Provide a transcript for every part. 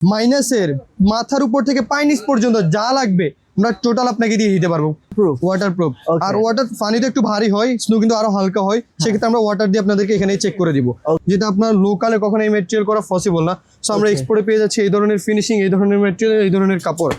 মাইনাসের মাথার উপর থেকে পাইনিস পর্যন্ত যা লাগবে আমরা টোটাল আপনাকে দিয়ে দিতে পারবো। Water proof. আর ওয়াটার পানিতে একটু ভারী হয়, স্নো কিন্তু আরো হালকা হয়, সেক্ষেত্রে আমরা ওয়াটার দিয়ে আপনাদেরকে এখানে চেক করে দিব, যেটা আপনার লোকালে কখনো এই ম্যাটেরিয়াল করা পসিবল না। সো আমরা এক্সপোর্টে পেয়ে যাচ্ছি এই ধরনের ফিনিশিং, এই ধরনের ম্যাটেরিয়াল, এই ধরনের কাপড়।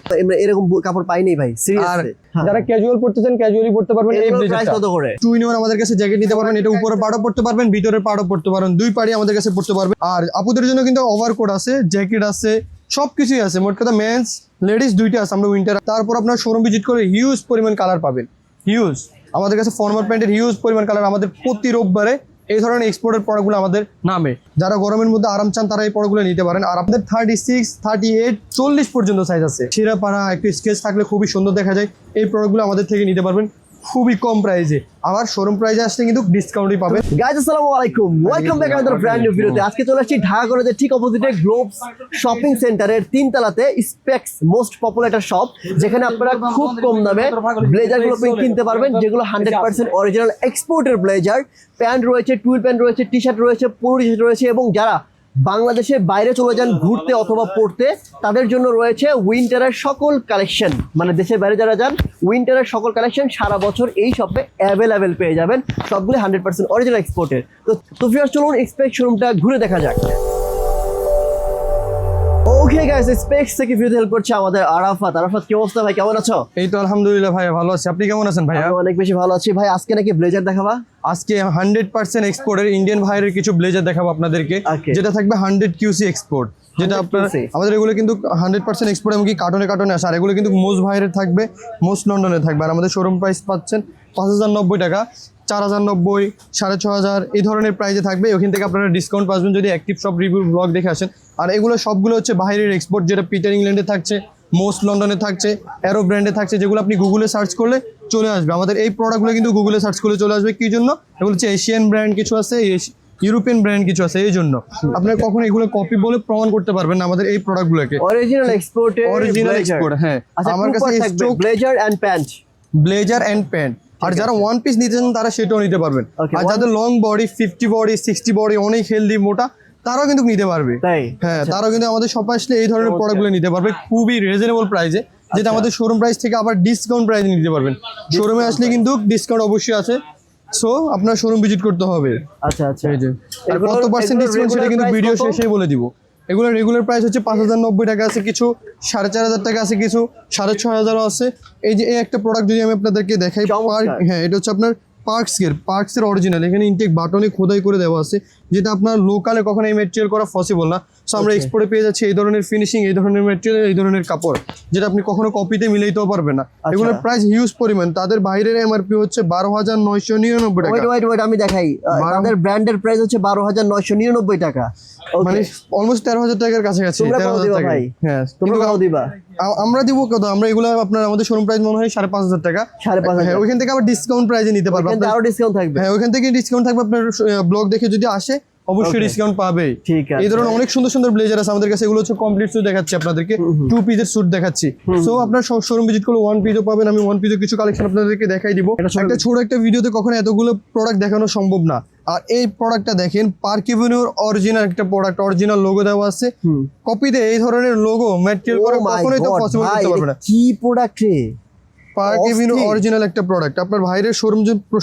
এরকম কাপড় পাইনি ভাই। আর যারা ক্যাজুয়াল পড়তে চান ক্যাজুয়ালি পড়তে পারবেন। এই ব্লেজারটা কত করে? 2 in 1 আমাদের কাছে জ্যাকেট নিতে পারবেন, এটা উপরে পাড়ও পড়তে পারবেন, ভিতরের পাড়ও পড়তে পারবেন, দুই পাড়ি আমাদের কাছে পড়তে পারবেন। আর আপুদের জন্য কিন্তু ওভারকোট আছে, জ্যাকেট আছে, সবকিছুই আছে। মোট কথা মেন্স লেডিস দুইটা আছে আমরা উইন্টার। তারপর আপনার শোরুম ভিজিট করে হিউজ পরিমাণ কালার পাবেন, হিউজ। আমাদের কাছে ফর্মাল প্যান্টের হিউজ পরিমাণ কালার। আমাদের প্রতি রোববারে এই ধরনের এক্সপোর্টের প্রোডাক্টগুলো আমাদের নামে। যারা গরমের মধ্যে আরাম চান তারা এই প্রোডাক্টগুলো নিতে পারেন। আর আপনাদের 36, 38, 40 পর্যন্ত সাইজ আছে। শিরাপাড়া একটু স্কেচ থাকলে খুবই সুন্দর দেখা যায়। এই প্রোডাক্টগুলো আমাদের থেকে নিতে পারবেন খুবই কম প্রাইসে। আবার শোরুম প্রাইসে আসলে কিন্তু ডিসকাউন্টই পাবেন। গাইস আসসালামু আলাইকুম, welcome back another brand new ভিডিওতে। আজকে চলে আসছি ঢাকা কলেজের ঠিক অপোজিটে গ্লোবস শপিং সেন্টারের 3 তলাতে স্পেক্স মোস্ট পপুলার একটা শপ, যেখানে আপনারা খুব কম দামে ব্লেজারগুলো কিনতে পারবেন, যেগুলো 100% অরিজিনাল এক্সপোর্টের ব্লেজার। প্যান্ট রয়েছে, টুইল প্যান্ট রয়েছে, টি শার্ট রয়েছে, পুরো টি শার্ট রয়েছে, এবং যারা বাংলাদেশে বাইরে চলে যান ঘুরতে অথবা পড়তে তাদের জন্য রয়েছে উইন্টারের সকল কালেকশন। মানে দেশের বাইরে যারা যান উইন্টারের সকল কালেকশন সারা বছর এই শপে অ্যাভেলেবেল পেয়ে যাবেন, সবগুলো 100% অরিজিনাল এক্সপোর্টের। তো ভিউয়ার্স চলুন স্পেক্স শোরুমটা ঘুরে দেখা যাক। ওকে গাইস, স্পেক্স থেকে ভিডিও হেল্প করছে আমাদের আরাফাত। আরাফাত কি অবস্থা ভাই, কেমন আছো? এই তো আলহামদুলিল্লাহ ভাই, ভালো আছি। আপনি কেমন আছেন ভাইয়া? আমি অনেক বেশি ভালো আছি ভাই। আজকে নাকি ব্লেজার দেখাবা? আজকে 100% এক্সপোর্টের ইন্ডিয়ান ভাইয়ের কিছু ব্লেজার দেখাবো আপনাদেরকে, যেটা থাকবে 100 QC এক্সপোর্ট। যেটা আপনার আমাদের এগুলো কিন্তু 100% এক্সপোর্ট, এমনকি কার্টনে কার্টনে আসে। আর এগুলো কিন্তু মোস্ট ভাইয়ের থাকবে, মোস্ট লন্ডনে থাকবে। আর আমাদের শোরুম প্রাইস পাচ্ছেন 5090 টাকা, 4090, 6500 এই ধরনের প্রাইসে থাকবে। ওখান থেকে আপনারা ডিসকাউন্ট পাবেন যদি অ্যাক্টিভ শপ রিভিউ ব্লগ দেখে আসেন। আর এগুলো সবগুলো হচ্ছে বাইরের এক্সপোর্ট, যেটা পিটার ইংল্যান্ডে থাকছে, মোস্ট লন্ডনে থাকছে, অ্যারো ব্র্যান্ডে থাকছে, যেগুলো আপনি গুগলে সার্চ করলে চলে আসবে। আমাদের এই প্রোডাক্টগুলো কিন্তু গুগলে সার্চ করলে চলে আসবে। কি জন্য? এগুলো হচ্ছে এশিয়ান ব্র্যান্ড কিছু আছে, ইউরোপিয়ান ব্র্যান্ড কিছু আছে, এই জন্য আপনারা কখনো এগুলো কপি বলে প্রমাণ করতে পারবেন না আমাদের এই প্রোডাক্টগুলোকে। Original export, original export. হ্যাঁ, আমার কাছে stock blazer and pant, blazer and pant. আর যারা ওয়ান পিস নিতে চান তারা সেটাও নিতে পারবেন। আর যাদের লং বডি, 50 বডি, 60 বডি, অনেক হেলদি মোটা, তারাও কিন্তু নিতে পারবে। হ্যাঁ, তারাও কিন্তু আমাদের শপে আসলে এই ধরনের প্রোডাক্টগুলো নিতে পারবে খুবই রিজনেবল প্রাইসে, যেটা আমাদের শোরুম প্রাইস থেকে আবার ডিসকাউন্ট প্রাইসে নিতে পারবেন। শোরুমে আসলে কিন্তু ডিসকাউন্ট অবশ্যই আছে, সো আপনার শোরুম ভিজিট করতে হবে। আচ্ছা আচ্ছা, এই যে আর কত পার্সেন্ট ডিসকাউন্ট সেটা কিন্তু ভিডিও শেষেই বলে দিব। এগুলো রেগুলার প্রাইস হচ্ছে 5090 টাকা আছে, কিছু 4500 টাকা আছে, কিছু 6500 আছে। এই যে এই একটা প্রোডাক্ট যদি আমি আপনাদেরকে দেখাই, হ্যাঁ এটা হচ্ছে আপনার পার্কসের অরিজিনাল। এখানে ইনটেক বাটনে খোদাই করে দেওয়া আছে, যেটা আপনার লোকালে কখনো এই ম্যাটেরিয়াল করা পসিবল না। সো আমরা এক্সপোর্টে পেয়ে যাচ্ছি এই ধরনের ফিনিশিং, এই ধরনের ম্যাটেরিয়াল, এই ধরনের কাপড়, যেটা আপনি কখনো কপিতে মিলাইতেও পারবেন না। এগুলোর প্রাইস হিউজ পরিমাণ। তাদের বাইরের এমআরপি হচ্ছে 12999 টাকা। ওয়েট আমি দেখাই, তাদের ব্র্যান্ডের প্রাইস হচ্ছে 12999 টাকা, মানে অলমোস্ট 13000 টাকার কাছাকাছি। 13000 টাকা। হ্যাঁ, তোমরাও দিবা, আমরা দিব কত? আমরা এগুলো আপনার আমাদের শোরুম প্রাইস মনে হয় 5500 টাকা। 5500। হ্যাঁ, ওইখান থেকে আবার ডিসকাউন্ট প্রাইসে নিতে পারবেন। আরো ডিসকাউন্ট থাকবে। হ্যাঁ, ওইখান থেকে ডিসকাউন্ট থাকবে। আপনার ব্লগ দেখে যদি আসে অবশ্যই ডিসকাউন্ট পাবে। ঠিক আছে। এই ধরনের অনেক সুন্দর সুন্দর ব্লেজার আছে আমাদের কাছে। এগুলো হচ্ছে কমপ্লিট স্যুট দেখাচ্ছি আপনাদেরকে, 2 পিসের স্যুট দেখাচ্ছি। সো আপনার শোরুম ভিজিট করলে 1 পিসও পাবেন। আমি 1 পিসের কিছু কালেকশন আপনাদেরকে দেখাই দিব। একটা ছোট একটা ভিডিওতে কখনো এতগুলো প্রোডাক্ট দেখানো সম্ভব না। আর এই প্রোডাক্টটা দেখেন, পার্ক এভিনিউর অরিজিনাল একটা প্রোডাক্ট, অরিজিনাল লোগো দেওয়া আছে। কপিতে এই ধরনের লোগো ম্যাটেরিয়াল করা কখনোই তো পসিবল করতে পারবে না। কি প্রোডাক্ট রে? পার্ক এভিনিউ অরিজিনাল একটা প্রোডাক্ট। আপনার ভাইরের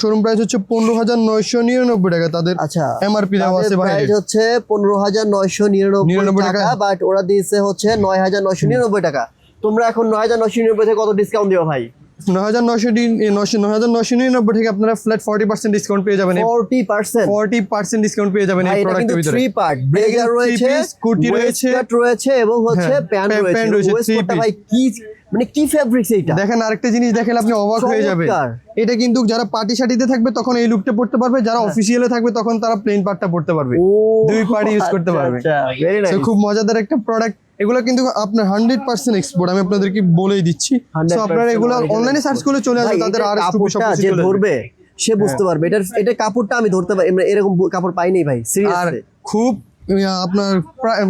শোরুম প্রাইস হচ্ছে 15999 টাকা। তাদের আচ্ছা এমআরপি দেওয়া আছে, প্রাইস হচ্ছে 15999 টাকা, বাট ওরা দিয়েছে হচ্ছে 9999 টাকা। তোমরা এখন 9999 থেকে কত ডিসকাউন্ট দিও ভাই? 9999 থেকে আপনারা ফ্ল্যাট 40% ডিসকাউন্ট পেয়ে যাবেন। 40% ডিসকাউন্ট পেয়ে যাবেন এই প্রোডাক্টের ভিতরে। 3 পার্ট ব্লেজার রয়েছে, কুর্তি রয়েছে এবং হচ্ছে প্যান্ট রয়েছে। ওয়েস্টটা ভাই কি, মানে কি ফেব্রিক্স এইটা? দেখেন, আরেকটা জিনিস দেখেন, আপনি অবাক হয়ে যাবেন। এটা কিন্তু যারা পার্টি শাটিতে থাকবে তখন এই লুকটা পড়তে পারবে, যারা অফিসিয়ালে থাকবে তখন তারা প্লেন পার্টটা পড়তে পারবে, দুই পার্টি ইউজ করতে পারবে। খুব মজাদার একটা প্রোডাক্ট। এগুলো কিন্তু আপনার 100% এক্সপোর্ট, আমি আপনাদেরকে বলেই দিচ্ছি। সো আপনারা এগুলো অনলাইনে সার্চ করলে চলে আসবে, তাদের আর যে ধরবে সে বুঝতে পারবে। এটা কাপড়টা আমি ধরতে পারি, এরকম কাপড় পাইনি ভাই, সিরিয়াসলি। খুব আপনার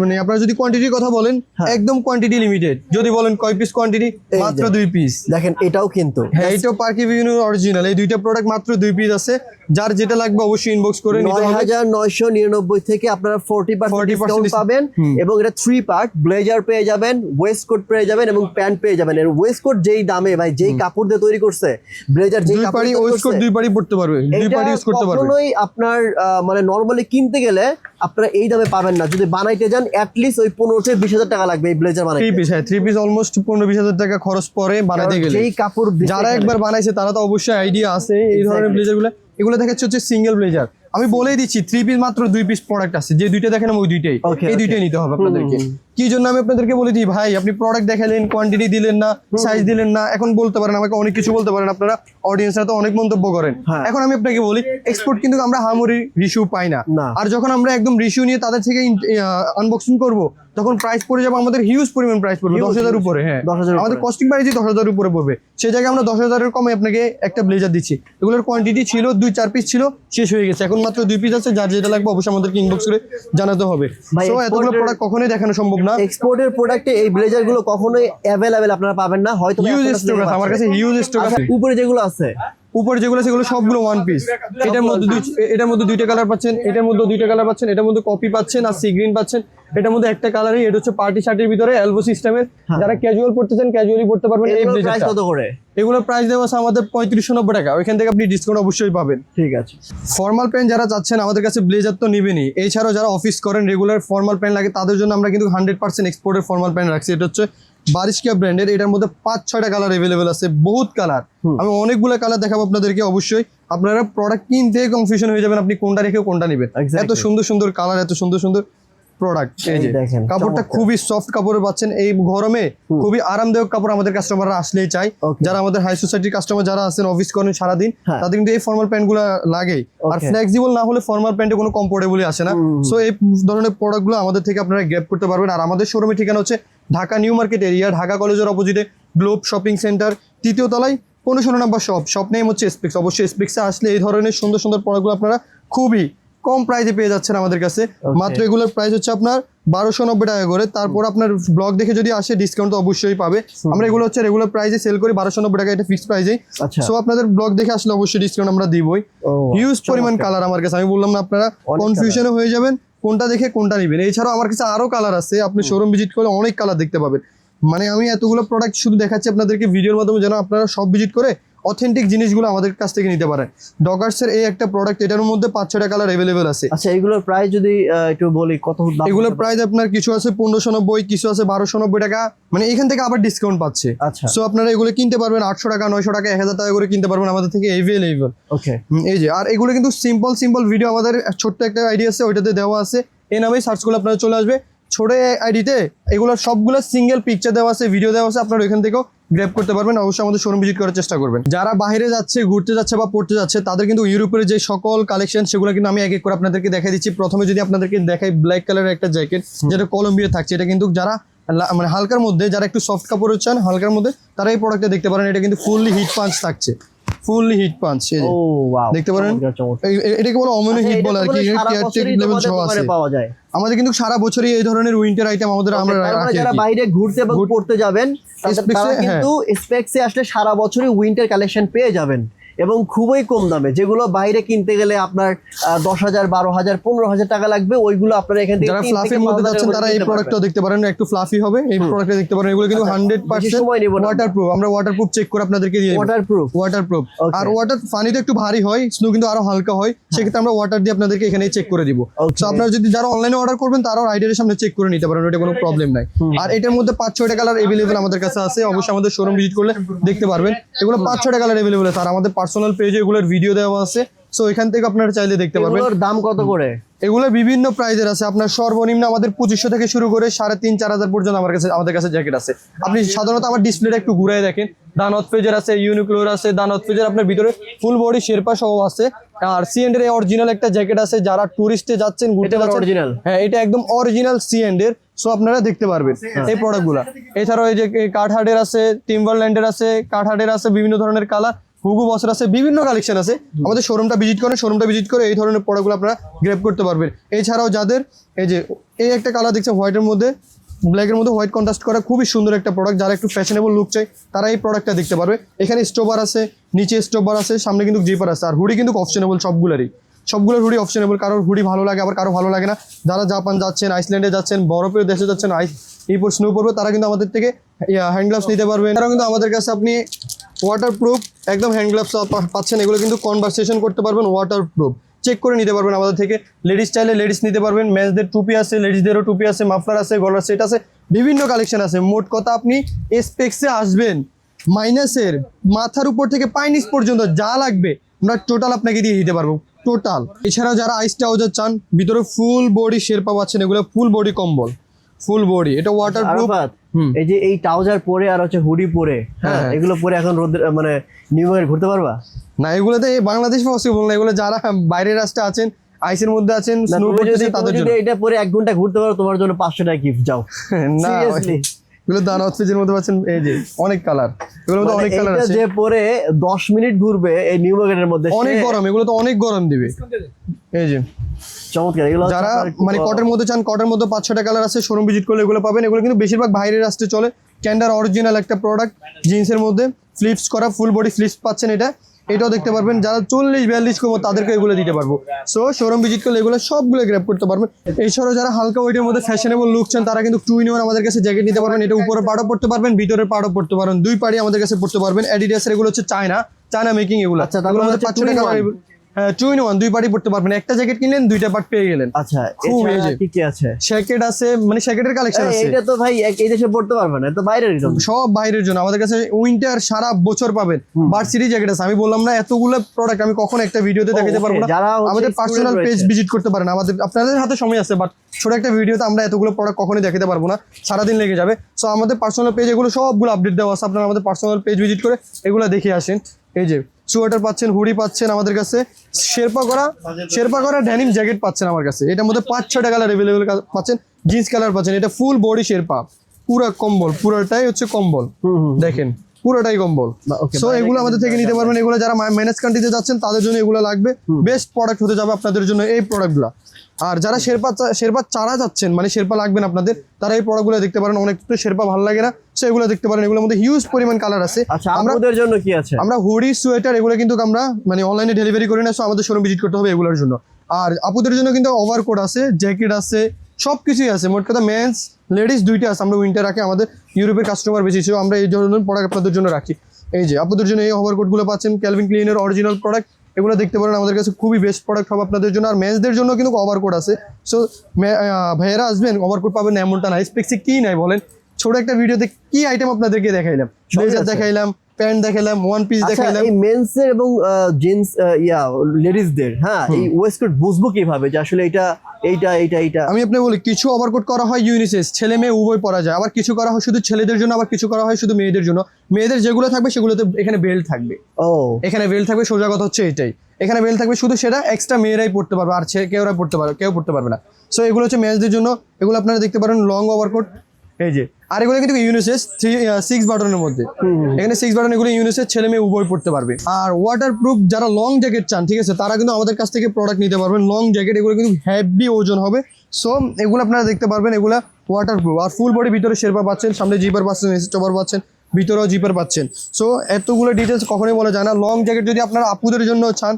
মানে আপনারা যদি কোয়ান্টিটির কথা বলেন একদম কোয়ান্টিটি লিমিটেড, যদি বলেন কয় পিস কোয়ান্টিটি মাত্র 2 পিস। দেখেন এটাও কিন্তু হ্যাঁ এটাও পার্কি ভিউ অরিজিনাল, এই দুইটা প্রোডাক্ট মাত্র 2 পিস আছে। যার যেটা লাগবে অবশ্যই ইনবক্স করে নিতে হবে। 9999 থেকে আপনারা 40% ডিসকাউন্ট পাবেন এবং এটা 3 পার্ট ব্লেজার পেয়ে যাবেন, ওয়েস্ট কোট পেয়ে যাবেন এবং প্যান্ট পেয়ে যাবেন। এর ওয়েস্ট কোট যেই দামে ভাই, যেই কাপড় দিয়ে তৈরি করছে, ব্লেজার যেই কাপড় দিয়ে ওয়েস্ট কোট দুই পারি পড়তে পারবে, দুই পারি ইউজ করতে পারবে। কখনোই আপনার মানে নরমালি কিনতে গেলে আপনারা এই দামে পাবেন না। যদি বানাইতে যান এট লিস্ট ওই 15 থেকে 20,000 টাকা লাগবে এই ব্লেজার বানাইতে। 3 পিস, হ্যাঁ 3 পিস অলমোস্ট 15-20,000 টাকা খরচ পড়ে বানাইতে গেলে। যেই কাপড় যারা একবার বানাইছে তারা তো অবশ্যই আইডিয়া আছে এই ধরনের ব্লেজারগুলো। এগুলো দেখাচ্ছে হচ্ছে সিঙ্গেল ব্লেজার। আমি বলেই দিচ্ছি 3 পিস মাত্র 2 পিস প্রোডাক্ট আছে, যে দুইটা দেখেন ওই দুইটাই, এই দুইটাই নিতে হবে আপনাদেরকে। কি জন্য আমি আপনাদেরকে বলে দিই ভাই, আপনি প্রোডাক্ট দেখালেন, কোয়ান্টিটি দিলেন না, সাইজ দিলেন না, এখন বলতে পারেন আমাকে অনেক কিছু বলতে পারেন, আপনারা অডিয়েন্সরা তো অনেক মন্তব্য করেন। এখন আমি আপনাকে বলি এক্সপোর্ট কিন্তু আমরা হামরি রিভিউ পাই না, আর যখন আমরা একদম রিভিউ নিয়ে তাদের থেকে আনবক্সিং করব তখন প্রাইস পড়ে যাবে আমাদের হিউজ পরিমাণ প্রাইস পড়বে 10,000 উপরে। হ্যাঁ আমাদের কস্টিং প্রাইসই 10,000 উপরে পড়বে, সেই জায়গায় আমরা 10,000 এর কমে আপনাকে একটা ব্লেজার দিচ্ছি। এগুলোর কোয়ান্টিটি ছিল 2-4 পিস ছিল, শেষ হয়ে গেছে, এখন মাত্র 2 পিস আছে। যার যেটা লাগবে অবশ্যই আমাদেরকে ইনবক্স করে জানাতে হবে। সো এতগুলো প্রোডাক্ট কখনোই দেখানো সম্ভব না। এক্সপোর্টের প্রোডাক্টে এই ব্লেজার গুলো কখনোই অ্যাভেলেবেল আপনারা পাবেন না, হয়তো হিউজ স্টক আছে আমার কাছে, হিউজ স্টক আছে। উপরে যেগুলো আছে, উপরে যেগুলো সেগুলো সবগুলো ওয়ান পিস। এটার মধ্যে দুইটা কালার পাচ্ছেন, এটার মধ্যে দুইটা কালার পাচ্ছেন, এটার মধ্যে কপি পাচ্ছেন আর সি গ্রিন পাচ্ছেন। এটার মধ্যে একটা কালারই, এটা হচ্ছে পার্টি শার্টের ভিতরে এলবো সিস্টেমের। যারা ক্যাজুয়াল পড়তে চান ক্যাজুয়ালি পড়তে পারবেন। এই প্রাইস কত করে? এগুলোর প্রাইস দেওয়া আছে আমাদের 3590 টাকা, ওইখান থেকে আপনি ডিসকাউন্ট অবশ্যই পাবেন। ঠিক আছে। ফর্মাল প্যান্ট যারা চাচ্ছেন আমাদের কাছে ব্লেজার তো নিবেনই, এছাড়াও যারা অফিস করেন রেগুলার ফর্মাল প্যান্ট লাগে তাদের জন্য আমরা কিন্তু 100% এক্সপোর্টের ফর্মাল প্যান্ট রাখছি। এটা হচ্ছে বারিশকা ব্র্যান্ডের, এটার মধ্যে 5-6টা কালার অ্যাভেলেবেল আছে, বহুত কালার। আমি অনেকগুলো কালার দেখাবো আপনাদেরকে, অবশ্যই আপনারা প্রোডাক্ট কিনতে কনফিউশন হয়ে যাবেন আপনি কোনটা রেখে কোনটা নেবেন। এত সুন্দর সুন্দর কালার, এত সুন্দর সুন্দর প্রোডাক্ট। এই যে কাপড়টা খুবই সফট কাপড়ে পাচ্ছেন, এই গরমে খুবই আরামদায়ক কাপড় আমাদের কাস্টমাররা আসলেই চাই। যারা আমাদের হাই সোসাইটির কাস্টমার যারা আছেন, অফিস করেন সারাদিন, তাদের কিন্তু এই ফর্মাল প্যান্ট গুলো লাগে। আর ফ্লেক্সিবল না হলে ফর্মাল প্যান্টে কোনো কমফোর্টেবলই আসে না। সো এই ধরনের প্রোডাক্ট গুলো আমাদের থেকে আপনারা গ্র্যাব করতে পারবেন। আর আমাদের শোরুমের ঠিকানা হচ্ছে Dhaka new market area, Dhaka কলেজের অপোজিটে গ্লোব শপিং সেন্টার, 3য় তলায় 15 নম্বর শপ নেম হচ্ছে স্পেক্স। অবশ্যই স্পেক্সে আসলে এই ধরনের সুন্দর সুন্দর প্রোডাক্টগুলো আপনারা খুবই কম প্রাইসে পেয়ে যাচ্ছেন আমাদের কাছে। মাত্র এগুলোর প্রাইস হচ্ছে আপনার 1290 টাকা করে। তারপর আপনার ব্লগ দেখে যদি আসে ডিসকাউন্ট তো অবশ্যই পাবে। আমরা এগুলো হচ্ছে রেগুলার প্রাইসে সেল করি 1290 টাকা, এটা ফিক্সড প্রাইসে। সো আপনাদের ব্লগ দেখে আসলে অবশ্যই ডিসকাউন্ট আমরা দিবই। হিউজ পরিমাণ কালার আমার কাছে, আমি বললাম না আপনারা কনফিউশনে হয়ে যাবেন কোনটা দেখে কোনটা নেবেন। এছাড়াও আমার কাছে আরো কালার আছে, আপনি শোরুম ভিজিট করলে অনেক কালার দেখতে পাবেন। মানে আমি এতগুলো প্রোডাক্ট শুধু দেখাচ্ছি আপনাদেরকে ভিডিওর মাধ্যমে, যেন আপনারা সব ভিজিট করে অথেন্টিক জিনিসগুলো আমাদের কাছ থেকে নিতে পারেন। ডগার্সের এই একটা প্রোডাক্ট, এটার মধ্যে 5-6টা কালার অ্যাভেলেবেল আছে। আচ্ছা এগুলোর প্রাইস যদি একটু বলি কত দাম? এগুলোর প্রাইস আপনার কিছু আছে 1590, কিছু আছে 1290 টাকা, মানে এখান থেকে আবার ডিসকাউন্ট পাচ্ছে। সো আপনারা এগুলো কিনতে পারবেন 800 টাকা, 900 টাকা, 1000 টাকা করে কিনতে পারবেন আমাদের থেকে অ্যাভেলেবল। ওকে এই যে, আর এগুলো কিন্তু সিম্পল ভিডিও আমাদের ছোট্ট একটা আইডি আছে, ওইটাতে দেওয়া আছে, এই নামেই সার্চ করলে আপনারা চলে আসবে। ছোট আইডিতে এগুলো সবগুলো সিঙ্গেল পিকচার দেওয়া আছে, ভিডিও দেওয়া আছে, আপনারা ওইখান থেকেও গ্র্যাব করতে পারবেন। অবশ্যই আমাদের শোরুম ভিজিট করার চেষ্টা করবেন। যারা বাইরে যাচ্ছে, ঘুরতে যাচ্ছে বা পড়তে যাচ্ছে, তাদের কিন্তু ইউরোপের যে সকল কালেকশন সেগুলো কিন্তু আমি এক এক করে আপনাদেরকে দেখাই দিচ্ছি। প্রথমে যদি আপনাদেরকে দেখাই ব্ল্যাক কালারের একটা জ্যাকেট, যেটা কলম্বিয়া থাকছে, এটা কিন্তু যারা মানে হালকার মধ্যে, যারা একটু সফট কাপড় চান হালকার মধ্যে, তারা এই প্রোডাক্টটা দেখতে পারেন। এটা কিন্তু ফুললি হিট পাঞ্চ থাকছে, ফুললি হিট পাঞ্চ। দেখতে পারেন, এটাকে বলে অমনি হিট বলে আর কি, লেভেল 6 আছে পাওয়া যায়। আমাদের কিন্তু সারা বছরই এই ধরনের উইন্টার আইটেম আমাদের আমরা রাখি। যারা বাইরে ঘুরতে বা পড়তে যাবেন তারা কিন্তু স্পেক্সে আসলে সারা বছরই উইন্টার কালেকশন পেয়ে যাবেন এবং খুবই কম দামে। যেগুলো বাইরে কিনতে গেলে আপনার 10,000, 12,000, 15,000 টাকা লাগবে, ওইগুলো আপনারা এখান থেকে যারা ফ্লাফির মধ্যে যাচ্ছেন তারা এই প্রোডাক্টটা দেখতে পারেন, একটু ফ্লাফি হবে এই প্রোডাক্টটা দেখতে পারেন। এগুলো কিন্তু 100% ওয়াটারপ্রুফ, আমরা ওয়াটারপ্রুফ চেক করে আপনাদেরকে দিয়ে দেব। ওয়াটারপ্রুফ আর ওয়াটার পানিতে একটু ভারী হয়, স্নো কিন্তু আরো হালকা হয়, সেক্ষেত্রে আমরা ওয়াটার দিয়ে আপনাদেরকে এখানে চেক করে দিব। তো আপনারা যদি যারা অনলাইনে অর্ডার করবেন তারাও রাইডারের সামনে চেক করে নিতে পারেন, এটা কোনো প্রবলেম নাই। আর এটার মধ্যে 5-6টা কালার अवेलेबल আমাদের কাছে আছে, অবশ্যই আমাদের শোরুম ভিজিট করলে দেখতে পারবেন। এগুলো 5-6টা কালার अवेलेबल আছে, আর আমাদের পার্সোনাল পেজে এগুলোর ভিডিও দেওয়া আছে। সো এখান থেকে আপনারা চাইলে দেখতে পারবেন। এগুলোর দাম কত করে? এগুলো বিভিন্ন প্রাইজের আছে, আপনার সর্বনিম্ন আমাদের 2500 থেকে শুরু করে 3,500-4,000 পর্যন্ত আমাদের কাছে জ্যাকেট আছে। আপনি সাধারণত আমার ডিসপ্লেটা একটু ঘুরাই দেখেন, দানত পেজের আছে, ইউনিক্লোর আছে, দানত পেজের আপনার ভিতরে ফুল বডি শেরপা সহ আছে। আর সিএন্ডের অরিজিনাল একটা জ্যাকেট আছে, যারা টুরিস্টে যাচ্ছেন, ঘুরতে যাচ্ছেন, হ্যাঁ এটা একদম অরিজিনাল সিএন্ডের। সো আপনারা দেখতে পারবেন এই প্রোডাক্টগুলো। এছাড়াও এই যে কার্টহার্টের আছে, টিম্বারল্যান্ডের আছে, কার্টহার্টের আছে, বিভিন্ন ধরনের কালার। হুগো বসের আছে, বিভিন্ন কালেকশন আছে। আমাদের শোরুমটা ভিজিট করেন, শোরুমটা ভিজিট করে এই ধরনের প্রোডাক্টগুলো আপনারা গ্র্যাব করতে পারবেন। এছাড়াও যাদের এই যে এই একটা কালার দেখছেন হোয়াইটের মধ্যে ব্ল্যাকের মধ্যে হোয়াইট কন্ট্রাস্ট করা, খুবই সুন্দর একটা প্রোডাক্ট। যারা একটু ফ্যাশনেবল লুক চাই তারা এই প্রোডাক্টটা দেখতে পারবে। এখানে স্টোবার আছে, নিচে স্টোবার আছে, সামনে কিন্তু জিপার আছে। আর হুডি কিন্তু অপশনেবল সবগুলোর হুডি অপশনেবল। কারোর হুডি ভালো লাগে, আবার কারো ভালো লাগে না। যারা জাপান যাচ্ছেন, আইসল্যান্ডে যাচ্ছেন, বরফের দেশে যাচ্ছেন, এরপর স্নো পড়বে, তারা কিন্তু আমাদের থেকে হ্যান্ড গ্লাভস নিতে পারবেন। তারা কিন্তু আমাদের কাছে আপনি ওয়াটারপ্রুফ একদম হ্যান্ড গ্লাভস পাচ্ছেন। এগুলো কিন্তু কনভারসেশন করতে পারবেন, ওয়াটারপ্রুফ চেক করে নিতে পারবেন আমাদের থেকে। লেডিস চাইলে লেডিস নিতে পারবেন, মেন্সদের টুপি আছে, লেডিসদেরও টুপি আছে, মাফলার আছে, গলার সেট আছে, বিভিন্ন কালেকশন আছে। মোট কথা আপনি স্পেক্সে আসবেন, মাইনাসের মাথার উপর থেকে পায়ে নিচ পর্যন্ত যা লাগবে আমরা টোটাল আপনাকে দিয়ে দিতে পারবো, টোটাল। এছাড়াও যারা আইস ট্রাউজার চান, ভিতরে ফুল বডি শেরপা পাচ্ছেন, এগুলো ফুল বডি কম্বল, ফুল বডি, এটা ওয়াটারপ্রুফ। এই যে এই ট্রাউজার পরে আর হচ্ছে হুডি পরে, হ্যাঁ এগুলো পরে এখন রোদে মানে নিউ ইয়র্ক ঘুরতে পারবা না? এগুলোতে বাংলাদেশ পসিবল না। এগুলো যারা বাইরের রাষ্ট্রে আছেন, আইসের মধ্যে আছেন, স্নো করতেছেন, তাদের জন্য। এটা পরে 1 ঘন্টা ঘুরতে পারো, তোমার জন্য 500 টাকা গিফট। যাও না, এগুলো দানা হচ্ছে মধ্যে পাচ্ছেন। এই যে অনেক কালার, এগুলোর মধ্যে অনেক কালার আছে। যে পরে 10 মিনিট ঘুরবে এই নিউ ইয়র্কের মধ্যে, অনেক গরম, এগুলো তো অনেক গরম দিবে। এই যে চমৎকার। এগুলো যারা মানে কটের মধ্যে চান, কটের মধ্যে 5-6টা কালার আছে, শোরুম ভিজিট করলে এগুলো পাবেন। এগুলো কিন্তু বেশিরভাগ বাইরের রাষ্ট্রে চলে। ক্যান্ডার অরিজিনাল একটা প্রোডাক্ট, জিন্সের মধ্যে ফ্লিপস করা, ফুল বডি ফ্লিপস পাচ্ছেন। এটাও দেখতে পারবেন। যারা 40-42 কম তাদেরকে এগুলো দিতে পারবো। সো শোরুম ভিজিট করলে এগুলো সবগুলো গ্র্যাব করতে পারবেন। এছাড়াও যারা হালকা ওয়েটের মধ্যে ফ্যাশনেবল লুক চান, তারা কিন্তু 2-in-1 আমাদের কাছে জ্যাকেট নিতে পারবেন। এটা উপরে পাড়ও পড়তে পারবেন, ভিতরের পাড়ও পড়তে পারবেন, 2 পাড়ি আমাদের কাছে পড়তে পারবেন। অ্যাডিডাসের এগুলো হচ্ছে চায়না মেকিং এগুলো। আচ্ছা, তাহলে আমাদের 5-6 টাকা। হ্যাঁ, 2-in-1, 2 পার্টি পড়তে পারবেন। একটা জ্যাকেট কিনলেন, 2টা পার্ট পেয়ে গেলেন। আচ্ছা, কি কি আছে? জ্যাকেট আছে, মানে জ্যাকেটের কালেকশন আছে। এটা তো ভাই এই দেশে পড়তে পারবে না, এটা বাইরের জন্য, সব বাইরের জন্য। আমাদের কাছে উইন্টার সারা বছর পাবেন। ভার্সিটি জ্যাকেট আছে। আমি বললাম না এতগুলো প্রোডাক্ট আমি কখনো একটা ভিডিওতে দেখাতে পারবো না। আমাদের পার্সোনাল পেজ ভিজিট করতে পারেন। আপনাদের হাতে সময় আছে, বাট ছোট একটা ভিডিওতে আমরা এতগুলো প্রোডাক্ট কখনোই দেখাতে পারবো না, সারাদিন লেগে যাবে। সো আমাদের পার্সোনাল পেজ এগুলো সবগুলো আপডেট দেওয়া আছে। আপনারা আমাদের পার্সোনাল পেজ ভিজিট করে এগুলো দেখে আসেন। এই যে সোয়েটার পাচ্ছেন, হুডি পাচ্ছেন আমাদের কাছে, শেরপা করা ড্যানিম জ্যাকেট পাচ্ছেন আমার কাছে। এটার মধ্যে 5-6টা কালার অ্যাভেলেবেল পাচ্ছেন। জিন্স কালার পাচ্ছেন। এটা ফুল বডি শেরপা, পুরা কম্বল, পুরোটাই হচ্ছে কম্বল। দেখেন পুরোটাই কম্বল। সো এগুলো আমাদের থেকে নিতে পারবেন। এগুলো যারা ম্যানেজ কান্ট্রিতে যাচ্ছেন তাদের জন্য এগুলো লাগবে। বেস্ট প্রোডাক্ট হতে যাবে আপনাদের জন্য এই প্রোডাক্টগুলো। আর যারা শেরপা চারা যাচ্ছেন, মানে শেরপা লাগবেন আপনাদের, তারা এই প্রোডাক্টগুলো দেখতে পারেন। অনেক তো শেরপা ভালো লাগে না, সো এগুলো দেখতে পারেন। এগুলোর মধ্যে হিউজ পরিমাণ কালার আছে। আচ্ছা, আমাদের জন্য কি আছে? আমরা হুডি, সোয়েটার এগুলো কিন্তু আমরা মানে অনলাইনে ডেলিভারি করি না, সো আমাদের শোরুম ভিজিট করতে হবে এগুলোর জন্য। আর আপুদের জন্য কিন্তু ওভারকোট আছে, জ্যাকেট আছে, সবকিছুই আছে। মোট কথা মেন্স লেডিস দুইটা আছে। আমরা উইন্টার রাখি, আমাদের ইউরোপের কাস্টমার বেশি ছিল, আমরা এই ধরনের প্রোডাক্ট আপনাদের জন্য রাখি। এই যে আপুদের জন্য এই ওভারকোটগুলো পাচ্ছেন, ক্যালভিন ক্লিনের অরিজিনাল প্রোডাক্ট। এগুলো দেখতে পারেন, আমাদের কাছে খুবই বেস্ট প্রোডাক্ট হবে আপনাদের জন্য। আর মেন্সদের জন্য কিন্তু ওভারকোট আছে। সো ভাইয়েরা আসবেন, ওভারকোট পাবেন না এমনটা না। স্পেক্সে কি নাই বলেন? ছোট একটা ভিডিওতে কি আইটেম আপনাদেরকে দেখাইলাম, ব্লেজার দেখাইলাম, প্যান্ট দেখাইলাম, ওয়ান পিস দেখাইলাম। এই মেন্সের এবং জিন্স লেডিসদের, হ্যাঁ, এই ওয়েস্টকোট বুঝবো কিভাবে যে আসলে এইটা? আমি আপনাকে বলি, কিছু ওভারকোট করা হয় ইউনিসেক্স, ছেলে মেয়ে উভয় পরা যায়। আবার কিছু করা হয় শুধু ছেলেদের জন্য, আবার কিছু করা হয় শুধু মেয়েদের জন্য। মেয়েদের যেগুলো থাকবে সেগুলোতে এখানে বেল্ট থাকবে। এখানে বেল্ট থাকবে, সোজা কথা হচ্ছে এটাই। এখানে বেল্ট থাকবে, শুধু সেটা এক্সট্রা মেয়েরাই পড়তে পারবে, আর কেউ পড়তে পারবে না। সো এগুলো হচ্ছে মেয়েদের জন্য। এগুলো আপনারা দেখতে পারেন লং ওভারকোট। এই যে আর এগুলো কিন্তু ইউনিসেক্স 6 বাটনের মধ্যে। এখানে 6 বাটন, এগুলো ইউনিসেক্স, ছেলে মেয়ে উভয় পড়তে পারবে। আর ওয়াটারপ্রুফ যারা লং জ্যাকেট চান, ঠিক আছে, তারা কিন্তু আমাদের কাছ থেকে প্রোডাক্ট নিতে পারবেন। লং জ্যাকেট এগুলো কিন্তু হেভি ওজন হবে। সো এগুলো আপনারা দেখতে পারবেন, এগুলো ওয়াটারপ্রুফ। আর ফুল বডি, ভিতরে শেরপা পাচ্ছেন, সামনে জিপার পাচ্ছেন, স্টোপার পাচ্ছেন, ভিতরেও জিপার পাচ্ছেন। সো এতগুলো ডিটেলস কখনোই বলা যায় না। লং জ্যাকেট যদি আপনারা আপুদের জন্য চান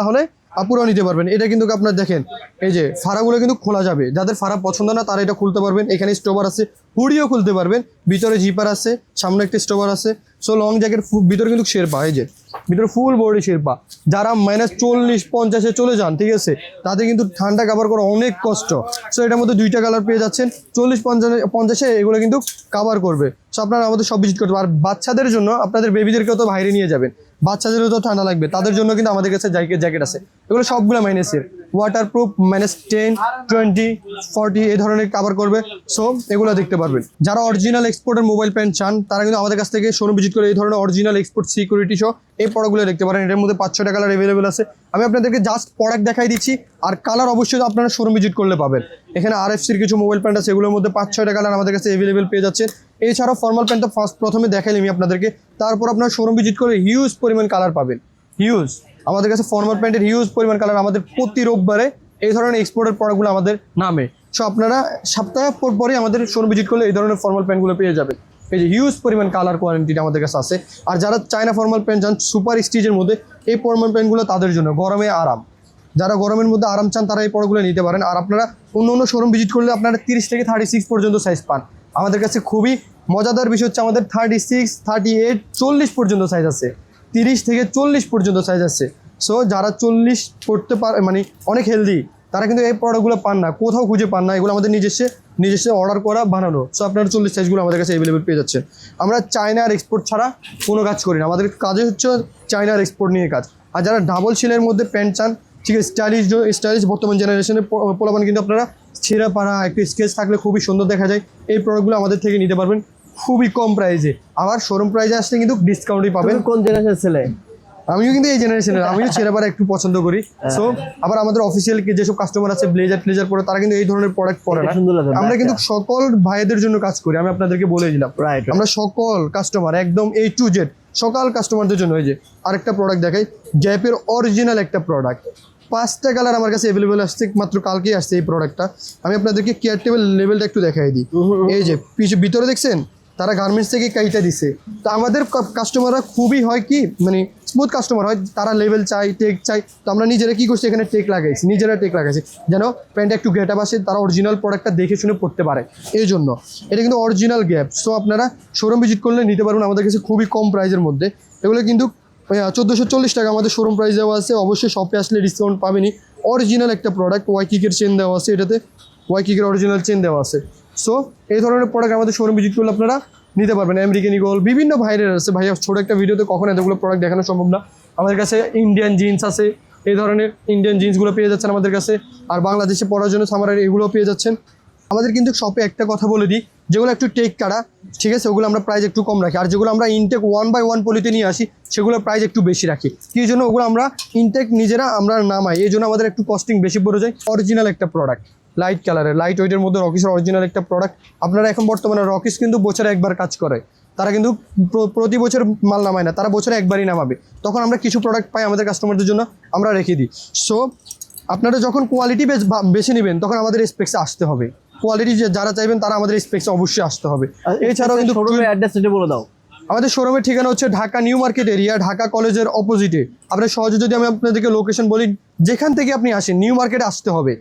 তাহলে আপুরাও নিতে পারবেন। এটা কিন্তু আপনার দেখেন, এই যে ফাড়াগুলো কিন্তু খোলা যাবে। যাদের ফাড়া পছন্দ না তারা এটা খুলতে পারবেন। এখানে স্টোভার আছে, হুডিও খুলতে পারবেন, ভিতরে জিপার আছে, সামনে একটা স্টোভার আছে। সো লং জ্যাকেট ভিতরে কিন্তু শেরপা, এই যে ভিতরে ফুল বডি শেরপা। যারা -40-50-এ চলে যান, ঠিক আছে, তাদের কিন্তু ঠান্ডা কাভার করা অনেক কষ্ট। সো এটার মধ্যে 2টা কালার পেয়ে যাচ্ছেন। 40-50-এ এগুলো কিন্তু কাভার করবে। সো আপনারা আমাদের সব ভিজিট করতে পারবেন। আর বাচ্চাদের জন্য, আপনাদের বেবিদেরকেও তো বাইরে নিয়ে যাবেন, বাচ্চাদেরও তো ঠান্ডা লাগবে, তাদের জন্য কিন্তু আমাদের কাছে জ্যাকেট আছে। এগুলো সবগুলো মাইনাসের, ওয়াটারপ্রুফ, -10, 20, 40 এই ধরনের কাভার করবে। সো এগুলো দেখতে পারবেন। যারা অরিজিনাল এক্সপোর্টের মোবাইল প্যান্ট চান, তারা কিন্তু আমাদের কাছ থেকে শোরুম ভিজিট করে এই ধরনের অরিজিনাল এক্সপোর্ট সিকিউরিটি সহ এই প্রোডাক্টগুলো দেখতে পারেন। এটার মধ্যে 5-6টা কালার অ্যাভেলেবেল আছে। আমি আপনাদেরকে জাস্ট প্রোডাক্ট দেখাই দিচ্ছি, আর কালার অবশ্যই আপনারা শোরুম ভিজিট করলে পাবেন। এখানে RFCর কিছু মোবাইল প্যান্ট আছে, এগুলোর মধ্যে 5-6টা কালার আমাদের কাছে অ্যাভেলেবেল পেয়ে যাচ্ছেন। এছাড়াও ফর্মাল প্যান্ট তো প্রথমে দেখাইলাম আমি আপনাদেরকে, তারপর আপনার শোরুম ভিজিট করে হিউজ পরিমাণ কালার পাবেন, হিউজ। আমাদের কাছে ফর্মাল প্যান্টের হিউজ পরিমাণ কালার, আমাদের প্রতি রোববারে এই ধরনের এক্সপোর্টের প্রোডাক্টগুলো আমাদের নামে। সো আপনারা সপ্তাহ পর পরই আমাদের শোরুম ভিজিট করলে এই ধরনের ফর্মাল প্যান্টগুলো পেয়ে যাবেন। এই যে হিউজ পরিমাণ কালার কোয়ান্টিটি আমাদের কাছে আছে। আর যারা চায়না ফর্মাল প্যান্ট চান সুপার স্টিচের মধ্যে, এই ফর্মাল প্যান্টগুলো তাদের জন্য, গরমে আরাম, যারা গরমের মধ্যে আরাম চান তারা এই প্রোডাক্টগুলো নিতে পারেন। আর আপনারা অন্য শোরুম ভিজিট করলে আপনারা 30 থেকে 36 পর্যন্ত সাইজ পান। আমাদের কাছে খুবই মজাদার বিষয় হচ্ছে আমাদের 36, 38, 40 পর্যন্ত সাইজ আছে, 30 থেকে 40 পর্যন্ত সাইজ আছে। সো যারা 40 পড়তে পারে, মানে অনেক হেলদি, তারা কিন্তু এই প্রোডাক্টগুলো পান না, কোথাও খুঁজে পান না। এগুলো আমাদের নিজস্ব অর্ডার করা বানানো। সো আপনারা 40 সাইজগুলো আমাদের কাছে অ্যাভেলেবেল পেয়ে যাচ্ছে। আমরা চায়না আর এক্সপোর্ট ছাড়া কোনো কাজ করি না, আমাদের কাজে হচ্ছে চায়না আর এক্সপোর্ট নিয়ে কাজ। আর যারা ডাবল সেলের মধ্যে প্যান্ট চান, ঠিক আছে, স্টাইলিশ বর্তমান জেনারেশনের পোলাপান কিন্তু আপনারা ছেঁড়া পাড়া একটু স্কেচ থাকলে খুবই সুন্দর দেখা যায়, এই প্রোডাক্টগুলো আমাদের থেকে নিতে পারবেন খুবই কম প্রাইসে। আবার শোরুম প্রাইসে আসলে কিন্তু ডিসকাউন্টই পাবেন। কোন জেনারেশন ছেলে? আমিও কিন্তু এই জেনারেশনের, আমিও ছেঁড়া পাড়া একটু পছন্দ করি। সো আবার আমাদের অফিসিয়াল যেসব কাস্টমার আছে ব্লেজার পরে, তারা কিন্তু এই ধরনের প্রোডাক্ট পরে না। আমরা কিন্তু সকল ভাইদের জন্য কাজ করি, আমি আপনাদেরকে বলে দিলাম। আমরা সকল কাস্টমার একদম A to Z সকল কাস্টমারদের জন্য। এই যে আরেকটা প্রোডাক্ট দেখাই, গ্যাপের অরিজিনাল একটা প্রোডাক্ট, 5টা কালার আমার কাছে অ্যাভেলেবেল আসছে, মাত্র কালকেই আসছে এই প্রোডাক্টটা। আমি আপনাদেরকে কেয়ার টেবিল লেভেলটা একটু দেখাই দিই। এই যে ভিতরে দেখছেন, তারা গার্মেন্টস থেকে কাইটা দিছে। তো আমাদের কাস্টমাররা খুবই হয় কি, মানে স্মুথ কাস্টমার হয়, তারা লেভেল চাই, টেক চাই। তো আমরা নিজেরা কি করছি, এখানে টেক লাগাইছি, নিজেরা টেক লাগাইছি যেন প্যান্টটা একটু গেট আপ আসে, তারা অরিজিনাল প্রোডাক্টটা দেখে শুনে পড়তে পারে। এই জন্য এটা কিন্তু অরিজিনাল গ্যাপ। সো আপনারা শোরুম ভিজিট করলে নিতে পারবেন আমাদের কাছে খুবই কম প্রাইসের মধ্যে। এগুলো কিন্তু 1440 টাকা আমাদের শোরুম প্রাইস দেওয়া আছে। অবশ্যই শপে আসলে ডিসকাউন্ট পাবেনই। অরিজিনাল একটা প্রোডাক্ট, ওয়াইকিকের চেন দেওয়া আছে, এটাতে ওয়াইকিকের অরিজিনাল চেন দেওয়া আছে। সো এই ধরনের প্রোডাক্ট আমাদের শোরুম ভিজিট করলে আপনারা নিতে পারবেন। আমেরিকান ইগল বিভিন্ন ভাইরের আছে। ভাইয়া ছোট একটা ভিডিওতে কখন এতগুলো প্রোডাক্ট দেখানো সম্ভব না। আমাদের কাছে ইন্ডিয়ান জিন্স আছে, এই ধরনের ইন্ডিয়ান জিন্সগুলো পেয়ে যাচ্ছেন আমাদের কাছে। আর বাংলাদেশে পরার জন্য সামারের এগুলো পেয়ে যাচ্ছেন আমাদের। কিন্তু শপে একটা কথা বলে দিই, যেগুলো একটু টেক কাটা, ঠিক আছে, ওগুলো আমরা প্রাইস একটু কম রাখি। আর যেগুলো আমরা ইনটেক 1/1 পলিতে নিয়ে আসি, সেগুলোর প্রাইস একটু বেশি রাখি। কি জন্য? ওগুলো আমরা ইনটেক নিজেরা আমরা নামাই, এই জন্য আমাদের একটু কস্টিং বেশি পড়ে যায়। অরিজিনাল একটা প্রোডাক্ট, লাইট কালারের, লাইট ওয়েটের মধ্যে রকিসের অরিজিনাল একটা প্রোডাক্ট। আপনারা এখন বর্তমানে রকিস কিন্তু বছরে একবার কাজ করে, তারা কিন্তু প্রতি বছর মাল নামায় না, তারা বছরে একবারই নামাবে। তখন আমরা কিছু প্রোডাক্ট পাই আমাদের কাস্টমারদের জন্য, আমরা রেখে দিই। সো আপনারা যখন কোয়ালিটি বেছে নেবেন, তখন আমাদের স্পেক্সে আসতে হবে। কোয়ালিটি যারা চাইবেন তারা আমাদের স্পেক্সে অবশ্যই আসতে হবে। এছাড়াও কিন্তু অ্যাড্রেসটা বলে দাও। আমাদের শোরুমের ঠিকানা হচ্ছে Dhaka new market area, Dhaka কলেজের অপোজিটে। আপনার সহজে যদি আমি আপনাদেরকে লোকেশন বলি, যেখান থেকে আপনি আসেন নিউ মার্কেটে আসতে হবে।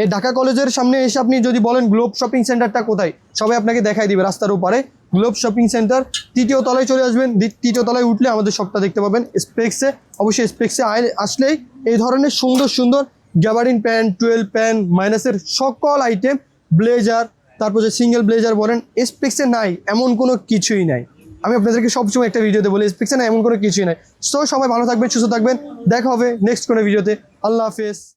এই ঢাকা কলেজের সামনে এসে আপনি যদি বলেন গ্লোব শপিং সেন্টারটা কোথায়, সবাই আপনাকে দেখাই দিবে রাস্তার উপরে গ্লোব শপিং সেন্টার। 3য় তলায় চলে আসবেন, 3য় তলায় উঠলে আমাদের শপটা দেখতে পাবেন। স্পেক্সে, অবশ্যই স্পেক্সে আসলেই এই ধরনের সুন্দর সুন্দর গ্যাবারিন প্যান্ট, 12 প্যান্ট, মাইনাসের সকল আইটেম, ব্লেজার, তারপর যে সিঙ্গেল ব্লেজার বলেন, স্পেক্সে নাই এমন কোনো কিছুই নাই। আমি আপনাদেরকে সবসময় একটা ভিডিওতে বলি, স্পেক্সে নাই এমন কোনো কিছুই নাই। সো সবাই ভালো থাকবেন, সুস্থ থাকবেন, দেখা হবে নেক্সট কোনো ভিডিওতে। আল্লাহ হাফেজ।